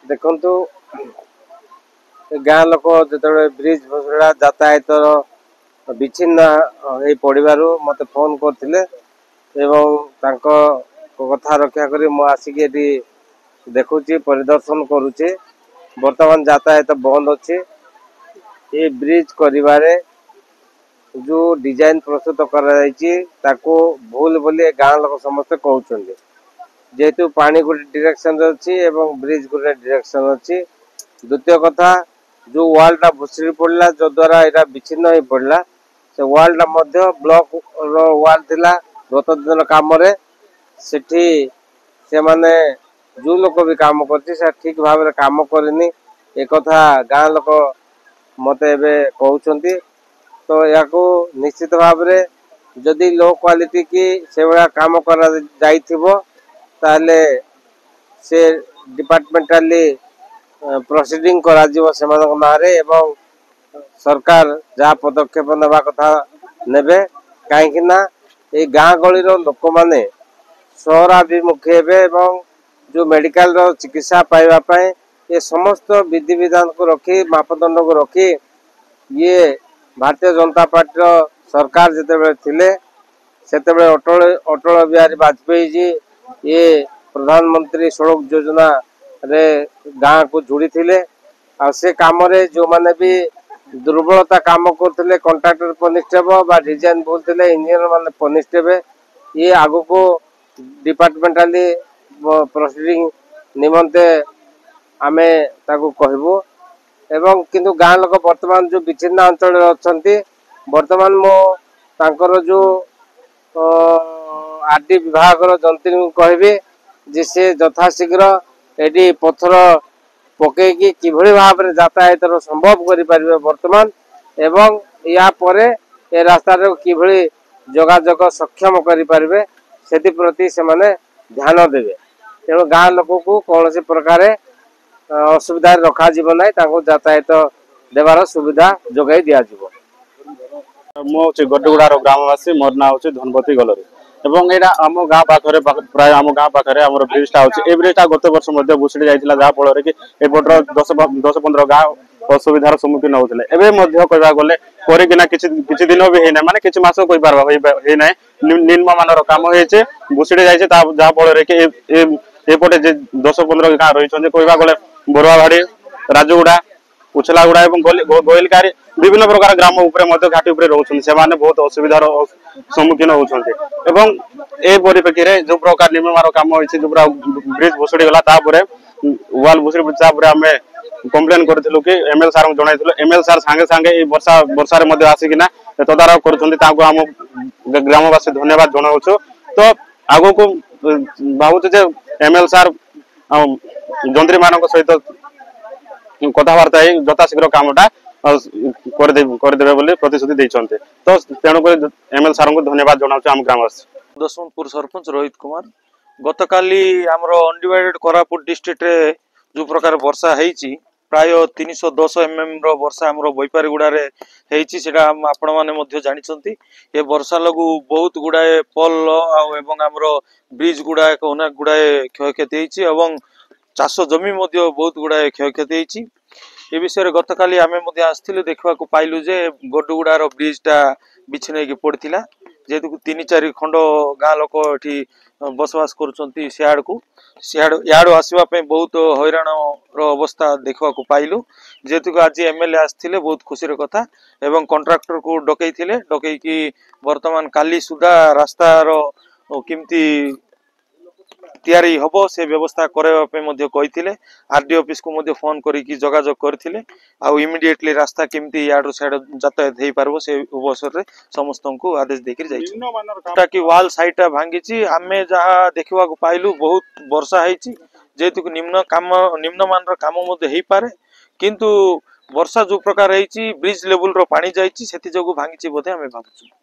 देखु गाँ लोक जो ब्रिज भसड़ा यातायात विच्छिन्न हो पड़ू मत फोन करते कथा रक्षा कर आसिक देखुची परिदर्शन करुचे वर्तमान यातायात बंद अच्छे ये ब्रिज करिवारे जो डिजाइन प्रस्तुत कर भूल बोली गाँ लोक समस्ते कहते जेहेतु पानी गोटे डायरेक्शन अच्छी एवं ब्रिज गोटे डायरेक्शन अच्छी द्वितीय कथा जो वालटा भुसड़ी पड़ा जो द्वारा यहाँ विच्छिन्न हो पड़ा से वालटा ब्लॉक रो वाल थिला गत दिन काम से माने जो लोक भी काम कर ठीक भाव में काम करनी एक गाँ लोक मत कहते तो या निश्चित भाव में जदि लो क्वालिटी की से भाया काम कर से डिपार्टमेंटाली प्रोसीडिंग करा एवं सरकार जहाँ पदक्षेप नेबा कथा नेबे कहीं ये गाँ गली लोक मैंने सहराभिमुखी एवं जो मेडिकल चिकित्सा पाइबापी ये समस्त विधि विधान को रखी मापदंड को रखी ये भारतीय जनता पार्टी सरकार जिते थिले सेते अटल बिहारी वाजपेयी जी ये प्रधानमंत्री सड़क योजना रे गाँ को जोड़ी थिले आ से काम रे जो माने भी दुर्बलता काम करते कंट्राक्टर पनिष्ठ हे डिजाइन भूल थे इंजीनियर माने पनिष्ठ हे ये आगु को डिपार्टमेंटाली प्रोसीडिंग निमंते आमे ताकू कहबू एवं किंतु गाँ लोक वर्तमान जो विच्छिन्न अंचल अच्छा वर्तमान मो तांकर जो आरडी विभाग जंत्री कहबी जे से यथाशीघ्र एडी पत्थर पकईकी किभली भाव में यातायात संभव करें वर्तमान एवं या परे ए रास्ता किभली जोगाजोग सक्षम करें से प्रति से माने ध्यान देवे तेणु गाँ लोक को कौन सी प्रकार असुविधा रखा ना यातायात देवार सुविधा जोगाई दिज्व मुझे गड्डगुड़ार ग्रामवासी मोर ना हूँ धनपति गलरी एवं यहाँ आम गाँ पाखे प्राय आम गाँ पाखे आम ब्रिजटा अच्छे ब्रिजटा गत वर्ष भुसड़ी जाता जहाँ फल कि एपटर 10-15 गाँ असुविधार सम्मुखीन होते कहवा गले करना किसी दिन भी होना माने किसी मास होना निम्न मानर कम हो भुसड़ी जाए जहाँ फल कि एपटे 10-15 गाँ रही कहवा गले बरुआभाड़ी राजगुड़ा उछलागुड़ा गोइलकारी विभिन्न प्रकार ग्राम घाटी रोचे से बहुत असुविधार सम्मुखीन होती ए परिप्रेक्षी में जो प्रकार निर्माण कम हो ब्रिज भुसड़ी गला वाल भुसड़ी आम कम्प्लेन करूँ कि एमएल सार को एमएल सार सांगे सांगे वर्षा आसिकिना तदारख करुम ग्रामवासी धन्यवाद जनाऊँ तो आग को भावुँ एमएल सार जंत्री मान सहित कथबार्ता यथाशीघ्र कामटा करदे बोली प्रतिश्रुति देते तो तेणुक एमएल सार को धन्यवाद जनाऊँ आम ग्रामवासी दशमपुर सरपंच रोहित कुमार गतकाली आमर अनडिवाइडेड कोरापुट डिस्ट्रिक्ट रे जो प्रकार वर्षा होईची प्राय 310 mm रो वर्षा आमर बैपारीगुड़ा रे होईची सेटा आपण माने मध्य जानिसंती ए वर्षा लगू बहुत गुड़ाए पोल एवं आमर ब्रिज गुड़ाए अनेक गुड़ाए क्षयक्षति होईची एवं चाष जमी मध्य बहुत गुड़ाए क्षयक्षति होईची ए विषय गतकाली आमे मध्य आस्थिलु देखा पाइलु जे गड्डगुड़ार ब्रिजटा बिछिने की पड़थिला जेहेतु 3-4 खंड गाँ लोक ये बसवास करुँच सियाड़ आसवाई बहुत हैरान अवस्था देखा पाइलु जेहेतु आज एमएलए आसते बहुत खुशी कथा एवं कंट्राक्टर को डकई वर्तमान काली सुधा रास्तार किमती तैयारी हम से व्यवस्था करते आरडी ऑफिस को फोन करी जोगाजोग करते इमिडिएटली रास्ता केमती याडू साइड यातायात हो पार से अवसर में समस्त को आदेश देकर जाकि वाल साइडा भांगी आम जहाँ देखा पाइलु बहुत वर्षा होती जेहेतु निम्न मान काम हो पारे किंतु वर्षा जो प्रकार ब्रिज लेवल रो पानी जाइए से भांगी बोधे आम भावुँ।